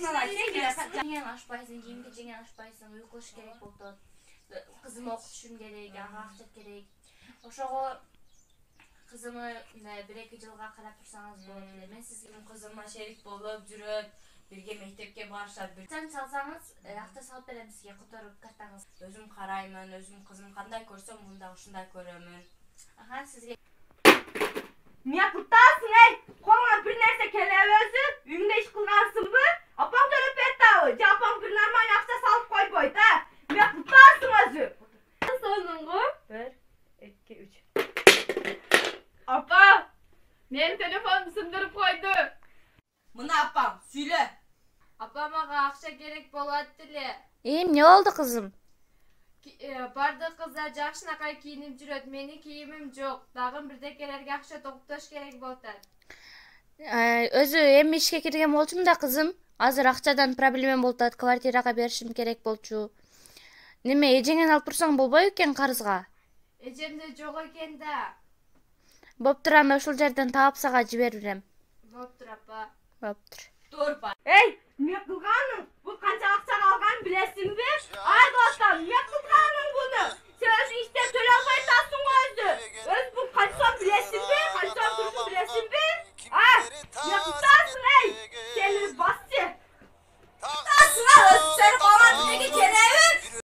Ошону айтсайчы. Жеңен ашпайсың, кийимди жеңен ашпайсың, уй кылыш керек болот. Кызымды окутушум керек, ага акча керек. Ошого кызымы 1-2 жылга карап турсаңыз болот эле. Мен сизге Кызыма шерик болуп жүрөт, бирге мектепке барышат. Сен салсаңыз, акча салып берем сизге, которуп картаңыз. Өзүм караймын, өзүм кызым кандай көрсөм, мында ушундай көрөмүн. Ага, сизге. Эмне кылтасың, эй? Колуңа бир нерсе келеби өзү? Үйүңдө иш кылгансыңбы? Апаң төлөп берди, же апаң бир нормаль акча салып койбойт, а? Эмне кылтасың өзү? Сонуңго 1, 2, 3. апа, мен телефонумду сындырып койду. Мына апам, сүйлө. Апа мага акча керек болот эле. Эмне болду кызым? Бардык кыздар жакшынакай кийинип жүрөт, менин кийимим жок. Дагы бирдекелерге акча топтош керек болот. Өзү эми ишке кирген болчумун да кызым. Азыр акчадан проблемам болуп атат, квартирага беришим керек болчу. Неме, эжеңен алып турсаң болбойбу экен карызга? Эжемде жок экен да. Боптур, аны ушул жерден таап сага жиберип берем. Боптур апа. Боптур. Турпа. Эй, эмне кылганың?